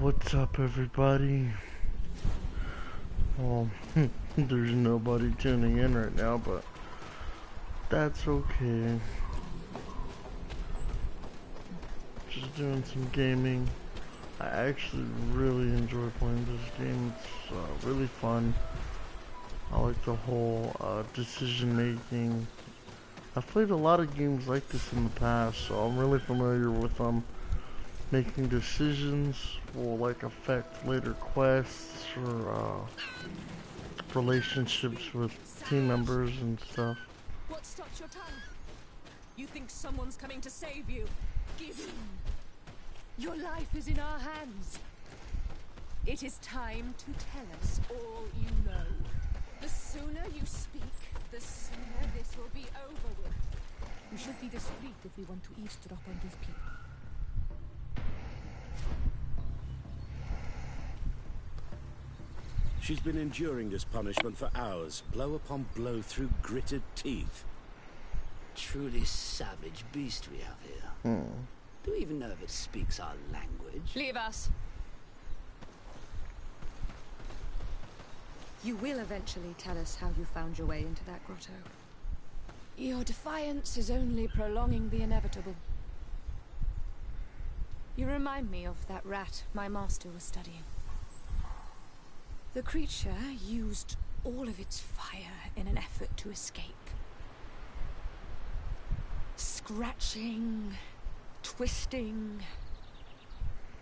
What's up, everybody? Well, there's nobody tuning in right now, but that's okay. Just doing some gaming. I actually really enjoy playing this game. It's really fun. I like the whole decision making. I've played a lot of games like this in the past, so I'm really familiar with making decisions will like affect later quests or relationships with team members and stuff. What stopped your tongue? You think someone's coming to save you? Give in. Your life is in our hands. It is time to tell us all you know. The sooner you speak, the sooner this will be over with. We should be discreet if we want to eavesdrop on these people. She's been enduring this punishment for hours, blow upon blow through gritted teeth. Truly savage beast we have here. Do we even know if it speaks our language? Leave us. You will eventually tell us how you found your way into that grotto. Your defiance is only prolonging the inevitable. You remind me of that rat my master was studying. The creature used all of its fire in an effort to escape. Scratching, twisting,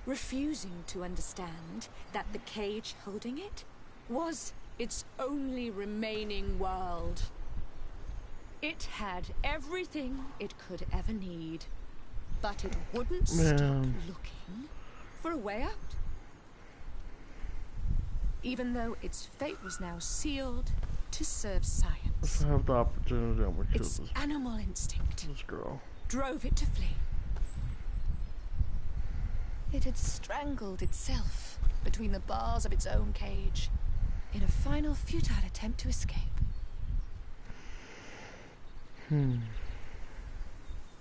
refusing to understand that the cage holding it was its only remaining world. It had everything it could ever need, but it wouldn't stop looking for a way out. Even though its fate was now sealed to serve science. If I have the opportunity, I'm gonna kill its this animal instinct girl. drove it to flee. It had strangled itself between the bars of its own cage in a final futile attempt to escape.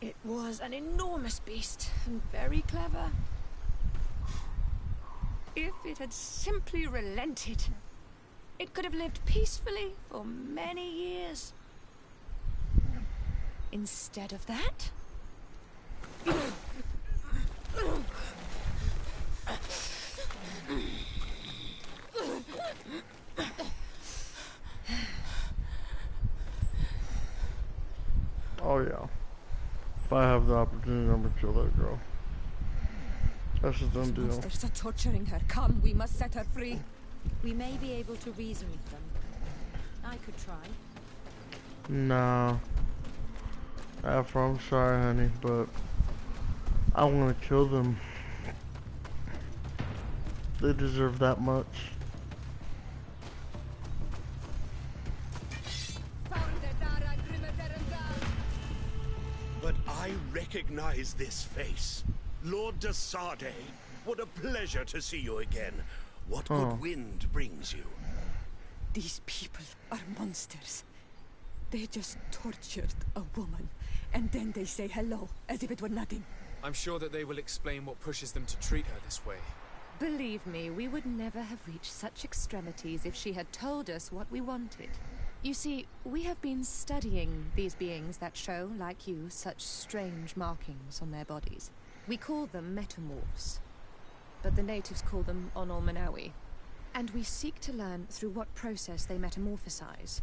It was an enormous beast and very clever. If it had simply relented, it could have lived peacefully for many years. Instead of that... Oh yeah. If I have the opportunity, I'm gonna kill that girl. That's a done deal. Monsters are torturing her. Come, we must set her free. We may be able to reason with them. I could try. Nah. Afro, I'm sorry, honey, but I want to kill them. They deserve that much. But I recognize this face. Lord de Sade, what a pleasure to see you again. What good wind brings you? These people are monsters. They just tortured a woman, and then they say hello, as if it were nothing. I'm sure that they will explain what pushes them to treat her this way. Believe me, we would never have reached such extremities if she had told us what we wanted. You see, we have been studying these beings that show, like you, such strange markings on their bodies. We call them metamorphs, but the natives call them Onol-Manawi. And we seek to learn through what process they metamorphosize.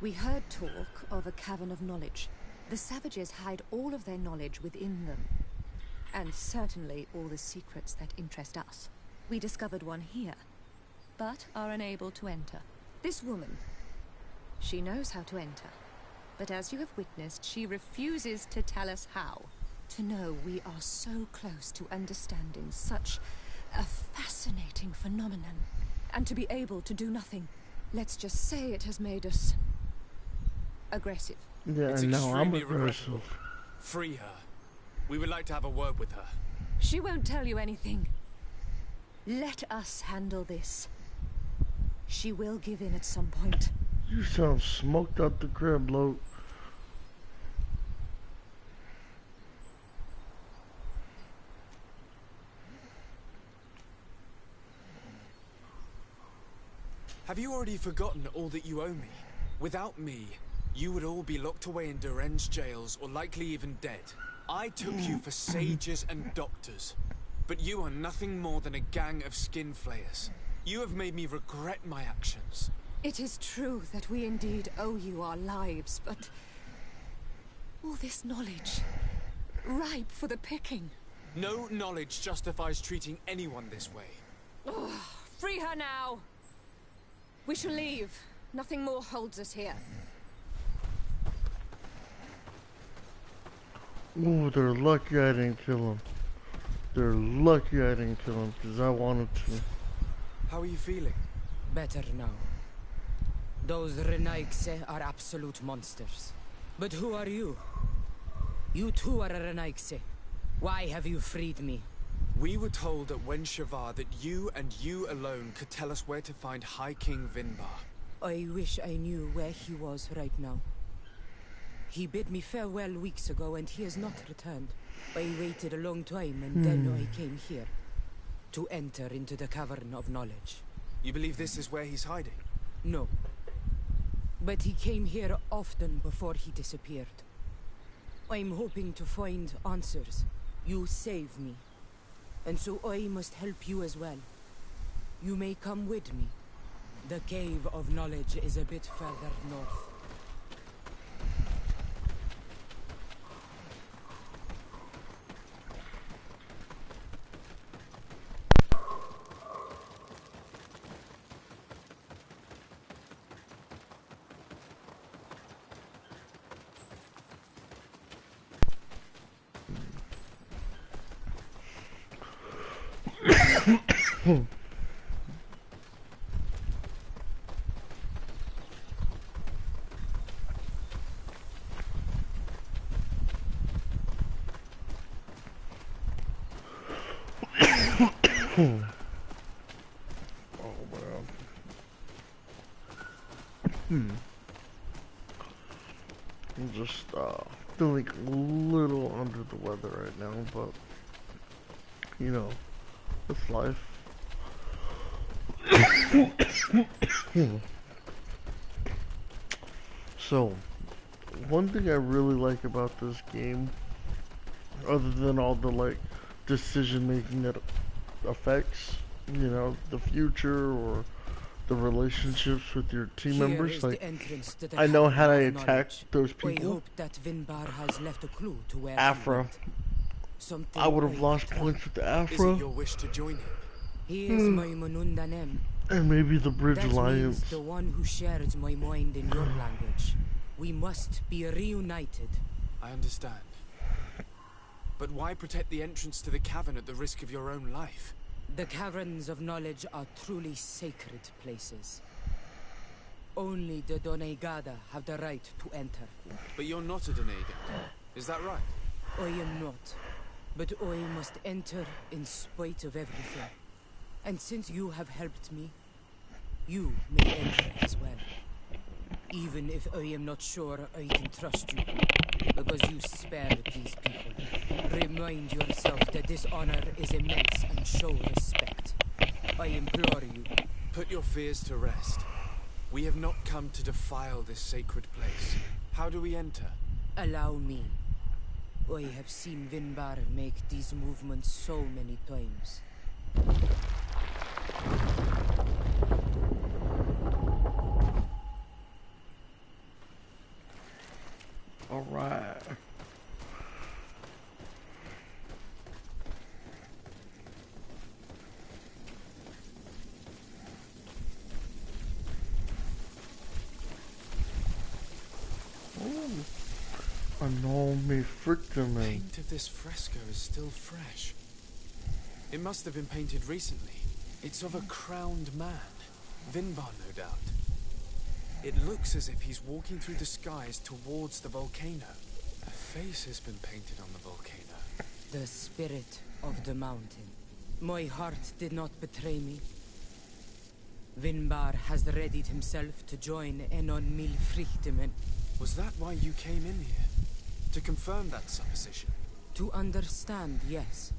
We heard talk of a cavern of knowledge. The savages hide all of their knowledge within them. And certainly all the secrets that interest us. We discovered one here, but are unable to enter. This woman, she knows how to enter. But as you have witnessed, she refuses to tell us how. To know we are so close to understanding such a fascinating phenomenon. And to be able to do nothing. Let's just say it has made us aggressive. Yeah, It's no, I'm extremely aggressive. Free her. We would like to have a word with her. She won't tell you anything. Let us handle this. She will give in at some point. You sound smoked out the crib, Loke. Have you already forgotten all that you owe me? Without me, you would all be locked away in deranged jails or likely even dead. I took you for sages and doctors, but you are nothing more than a gang of skin flayers. You have made me regret my actions. It is true that we indeed owe you our lives, but all this knowledge, ripe for the picking. No knowledge justifies treating anyone this way. Ugh, free her now! We shall leave. Nothing more holds us here. Ooh, they're lucky I didn't kill him. They're lucky I didn't kill him, because I wanted to. How are you feeling? Better now. Those Renaigse are absolute monsters. But who are you? You too are a Renaigse. Why have you freed me? We were told at Wen Shavar that you and you alone could tell us where to find High King Vinbar. I wish I knew where he was right now. He bid me farewell weeks ago and he has not returned. I waited a long time and then I came here. To enter into the Cavern of Knowledge. You believe this is where he's hiding? No. But he came here often before he disappeared. I'm hoping to find answers. You saved me. And so I must help you as well. You may come with me. The Cave of Knowledge is a bit further north. I'm just feeling a little under the weather right now, but you know, it's life. So, one thing I really like about this game, other than all the like decision making that affects, you know, the future or the relationships with your team members, like I know how to attack those people. Hope that Vinbar has left a clue to where Afra, I would have lost points with the Afra. Is it your wish to join him? He is my Manundanem. And maybe the Bridge That Alliance. means the one who shares my mind in your language. We must be reunited. I understand. But why protect the entrance to the cavern at the risk of your own life? The Caverns of Knowledge are truly sacred places. Only the Doneigada have the right to enter. But you're not a Doneigada. Is that right? I am not. But I must enter in spite of everything. And since you have helped me, you may enter as well. Even if I am not sure I can trust you. Because you spared these people. Remind yourself that this honor is immense and show respect. I implore you. Put your fears to rest. We have not come to defile this sacred place. How do we enter? Allow me. I have seen Vinbar make these movements so many times. All right. I know me freaking The paint of this fresco is still fresh. It must have been painted recently. It's of a crowned man. Vinbar, no doubt. It looks as if he's walking through the skies towards the volcano. A face has been painted on the volcano. The spirit of the mountain. My heart did not betray me. Vinbar has readied himself to join Enon Milfrichtemen. Was that why you came in here? To confirm that supposition? To understand, yes.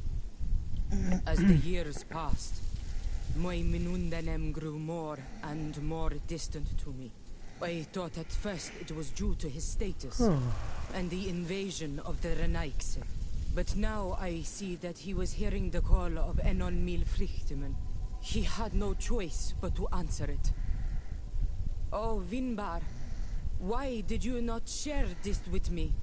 As the years passed, My Minundanem grew more and more distant to me. I thought at first it was due to his status and the invasion of the Renaikse. But now I see that he was hearing the call of Enon Mil Frichtimen. He had no choice but to answer it. Oh, Vinbar, why did you not share this with me?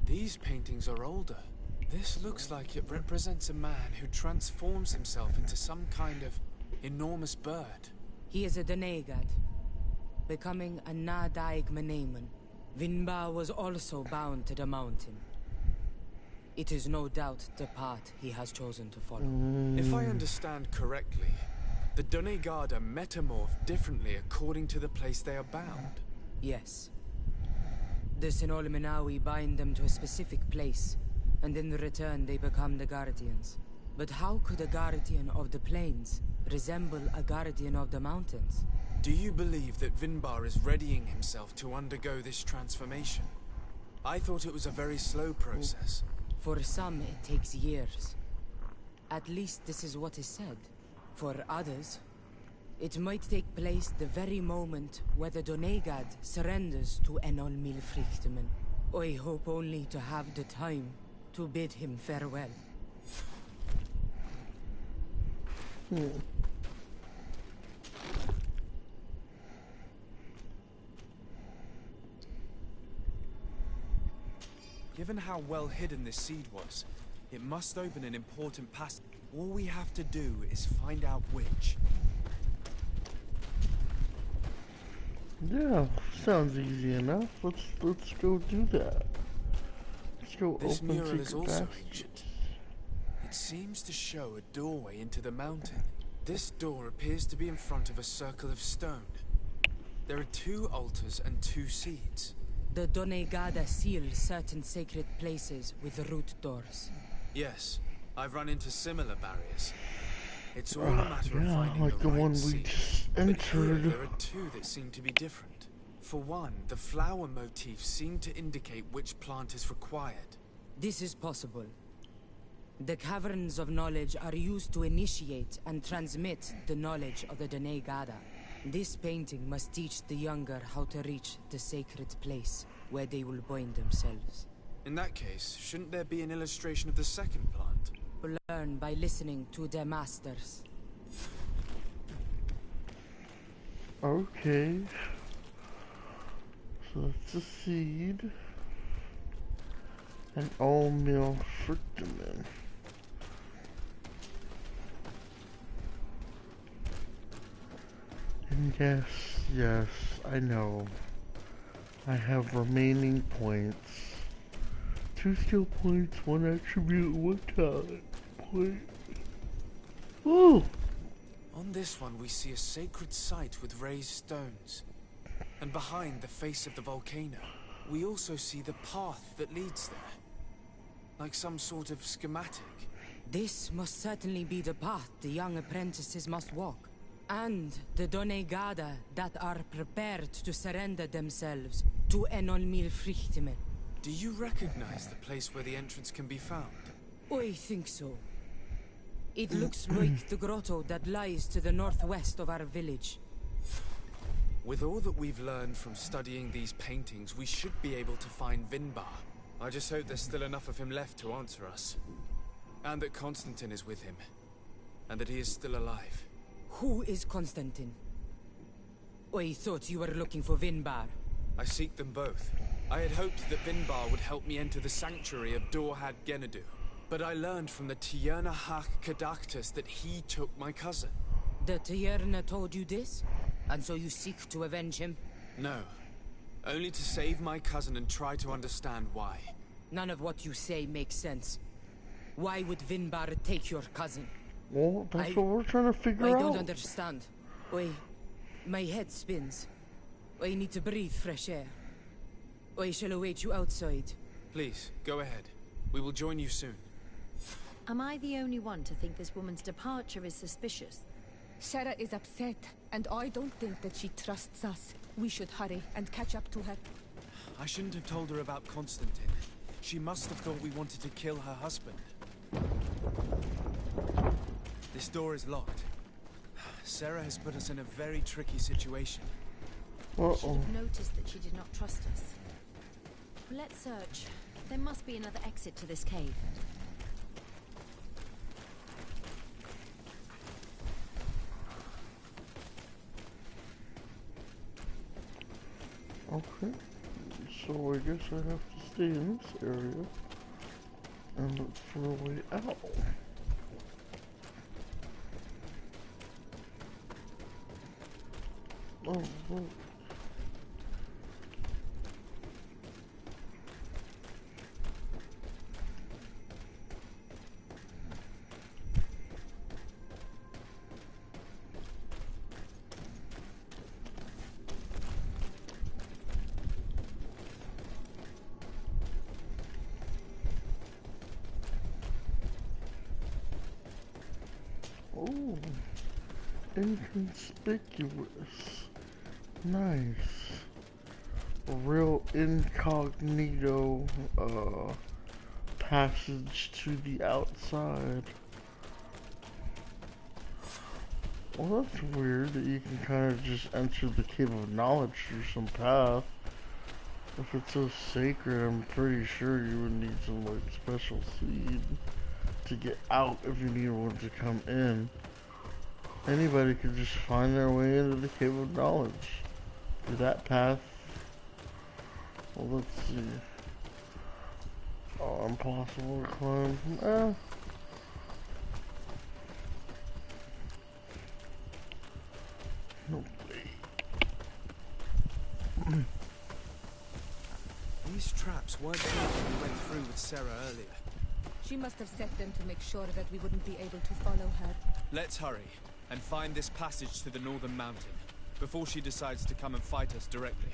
These paintings are older. This looks like it represents a man who transforms himself into some kind of enormous bird. He is a Denegad, becoming a Nadaig Meneman. Vinbar was also bound to the mountain. It is no doubt the path he has chosen to follow. If I understand correctly, the Donegada metamorph differently according to the place they are bound. Yes. The Sinolminawi bind them to a specific place, and in return they become the Guardians. But how could a Guardian of the Plains resemble a Guardian of the Mountains? Do you believe that Vinbar is readying himself to undergo this transformation? I thought it was a very slow process. For some, it takes years. At least this is what is said. For others, it might take place the very moment where the Donegad surrenders to Enol Mil Frichtimen. I hope only to have the time to bid him farewell. Given how well hidden this seed was, it must open an important passage. All we have to do is find out which. Yeah, sounds easy enough. Let's go do that. Let's go This open mural is secret also passages. ancient. It seems to show a doorway into the mountain. This door appears to be in front of a circle of stone. There are 2 altars and 2 seeds. The Donegada seal certain sacred places with root doors. Yes, I've run into similar barriers. It's all a matter of Yeah, finding like the the right one we seed. just But here entered. there are 2 that seem to be different. For one, the flower motifs seem to indicate which plant is required. This is possible. The caverns of knowledge are used to initiate and transmit the knowledge of the Donegada. This painting must teach the younger how to reach the sacred place where they will bind themselves. In that case, shouldn't there be an illustration of the second plant? Learn by listening to their masters. Okay. So that's a seed. And all meal fructamen. And yes, I know. I have remaining points. 2 skill points, 1 attribute, 1 talent point. Woo! On this one we see a sacred site with raised stones. And behind the face of the volcano, we also see the path that leads there. Like some sort of schematic. This must certainly be the path the young apprentices must walk. And the Donegada that are prepared to surrender themselves to Enol Mil Frichtimen. Do you recognize the place where the entrance can be found? I think so. It looks like the grotto that lies to the northwest of our village. With all that we've learned from studying these paintings, we should be able to find Vinbar. I just hope there's still enough of him left to answer us. And that Constantine is with him. And that he is still alive. Who is Constantine? I thought you were looking for Vinbar. I seek them both. I had hoped that Vinbar would help me enter the sanctuary of Dorhad Genadu. But I learned from the Tierna Hak Kadaktus that he took my cousin. The Tierna told you this? And so you seek to avenge him? No. Only to save my cousin and try to understand why. None of what you say makes sense. Why would Vinbar take your cousin? Well, that's what we're trying to figure I out. don't understand. My head spins. I need to breathe fresh air. I shall await you outside. Please, go ahead. We will join you soon. Am I the only one to think this woman's departure is suspicious? Sarah is upset, and I don't think that she trusts us. We should hurry and catch up to her. I shouldn't have told her about Constantine. She must have thought we wanted to kill her husband. This door is locked. Sarah has put us in a very tricky situation. I should have noticed that she did not trust us. Let's search. There must be another exit to this cave. Okay, so I guess I have to stay in this area and look for a way out. Oh, look. Oh, inconspicuous. Nice. A real incognito passage to the outside. Well, that's weird that you can kind of just enter the Cave of Knowledge through some path. If it's so sacred, I'm pretty sure you would need some like special seed to get out if you need one to come in. Anybody could just find their way into the Cave of Knowledge through that path. Well, let's see. Oh, impossible to climb. No way. These traps weren't here when we went through with Sarah earlier. She must have set them to make sure that we wouldn't be able to follow her. Let's hurry and find this passage to the northern mountain before she decides to come and fight us directly.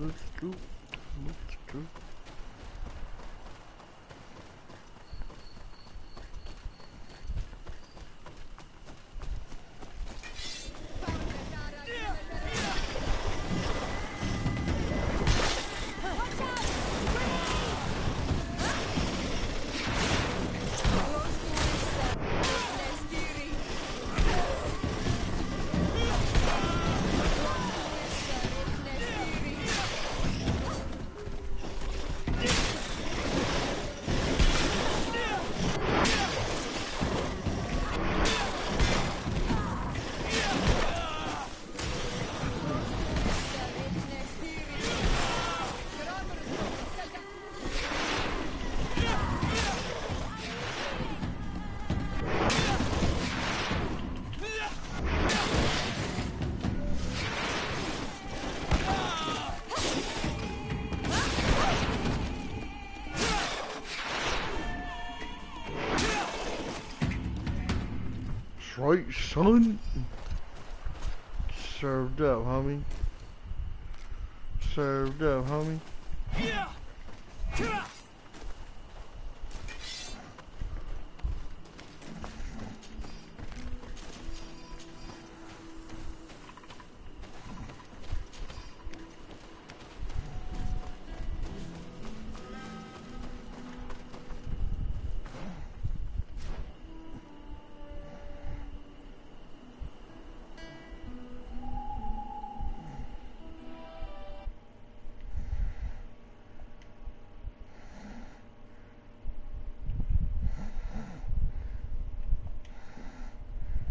Let's go. Let's go. Right, son. Served up, homie. Served up, homie.